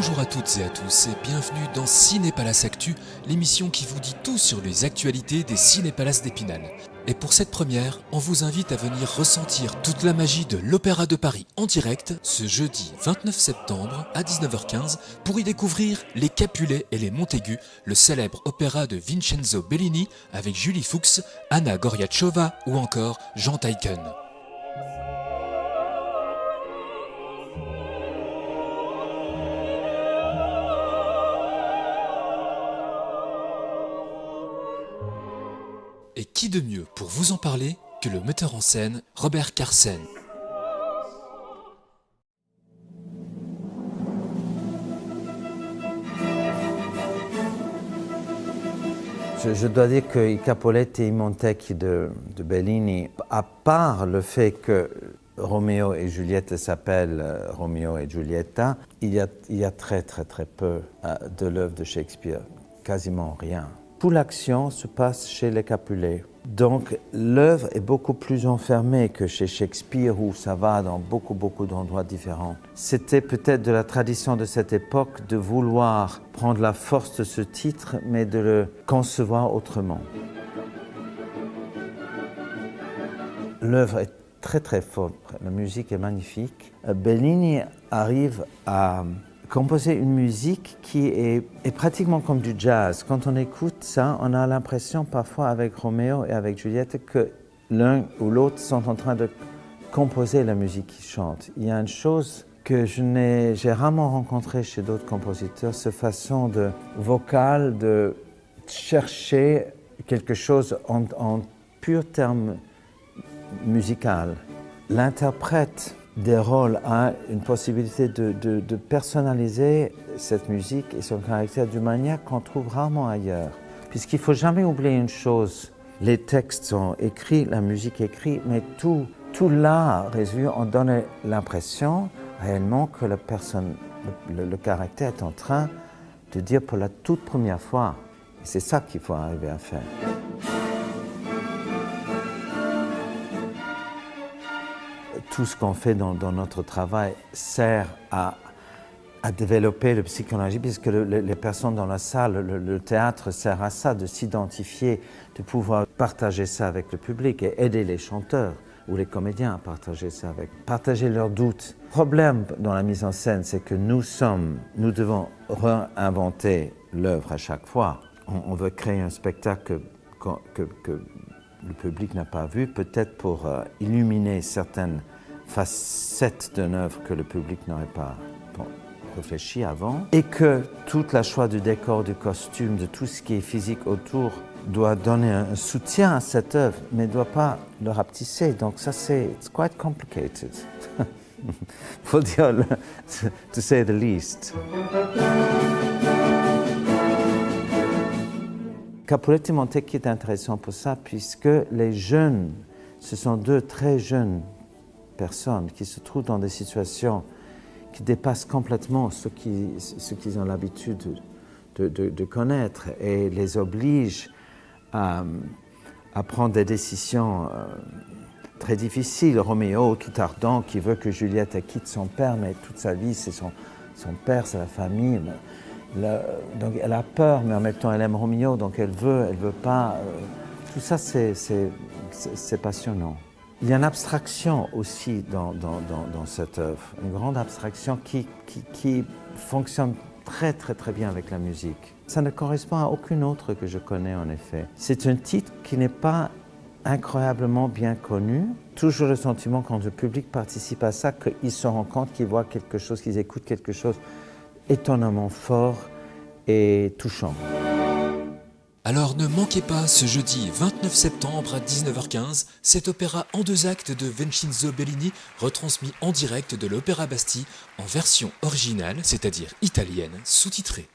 Bonjour à toutes et à tous et bienvenue dans Ciné-Palace Actu, l'émission qui vous dit tout sur les actualités des Ciné-Palaces d'Épinal. Et pour cette première, on vous invite à venir ressentir toute la magie de l'Opéra de Paris en direct ce jeudi 29 septembre à 19h15 pour y découvrir Les Capulets et les Montaigu, le célèbre opéra de Vincenzo Bellini avec Julie Fuchs, Anna Goriachova ou encore Jean Taiken. Et qui de mieux pour vous en parler que le metteur en scène Robert Carsen. Je dois dire que I Capuletti e i Montecchi de Bellini, à part le fait que Roméo et Juliette s'appellent Roméo et Giulietta, il y a très peu de l'œuvre de Shakespeare, quasiment rien. Toute l'action se passe chez les Capulet. Donc l'œuvre est beaucoup plus enfermée que chez Shakespeare où ça va dans beaucoup d'endroits différents. C'était peut-être de la tradition de cette époque de vouloir prendre la force de ce titre mais de le concevoir autrement. L'œuvre est très forte, la musique est magnifique. Bellini arrive à composer une musique qui est pratiquement comme du jazz. Quand on écoute ça, on a l'impression parfois avec Roméo et avec Juliette que l'un ou l'autre sont en train de composer la musique qu'ils chantent. Il y a une chose que j'ai rarement rencontrée chez d'autres compositeurs, cette façon de vocale, de chercher quelque chose en pur terme musical. L'interprète des rôles a une possibilité de personnaliser cette musique et son caractère d'une manière qu'on trouve rarement ailleurs. Puisqu'il ne faut jamais oublier une chose, les textes sont écrits, la musique est écrite, mais tout l'art résolu, on donne l'impression réellement que la personne, le caractère est en train de dire pour la toute première fois. Et c'est ça qu'il faut arriver à faire. Tout ce qu'on fait dans notre travail sert à développer le psychologie, puisque les personnes dans la salle, le théâtre sert à ça, de s'identifier, de pouvoir partager ça avec le public et aider les chanteurs ou les comédiens à partager leurs doutes. Le problème dans la mise en scène, c'est que nous devons réinventer l'œuvre à chaque fois. On veut créer un spectacle que le public n'a pas vu, peut-être pour illuminer certaines facettes d'une œuvre que le public n'aurait pas réfléchi avant, et que toute la choix du décor, du costume, de tout ce qui est physique autour doit donner un soutien à cette œuvre, mais ne doit pas le rapetisser. Donc ça, it's quite complicated. Faut dire, to say the least. Capuletti Montecchi est intéressant pour ça, puisque les jeunes, ce sont deux très jeunes personnes qui se trouvent dans des situations qui dépassent complètement ce qu'ils ont l'habitude de connaître et les obligent à prendre des décisions très difficiles. Roméo, tout ardent, qui veut que Juliette quitte son père, mais toute sa vie, c'est son père, c'est la famille. Donc elle a peur, mais en même temps elle aime Roméo, donc elle veut pas. Tout ça, c'est passionnant. Il y a une abstraction aussi dans cette œuvre, une grande abstraction qui fonctionne très bien avec la musique. Ça ne correspond à aucune autre que je connais en effet. C'est un titre qui n'est pas incroyablement bien connu. Toujours le sentiment quand le public participe à ça qu'ils se rendent compte qu'ils voient quelque chose, qu'ils écoutent quelque chose étonnamment fort et touchant. Alors ne manquez pas ce jeudi 29 septembre à 19h15 cet opéra en 2 actes de Vincenzo Bellini retransmis en direct de l'Opéra Bastille en version originale, c'est-à-dire italienne, sous-titrée.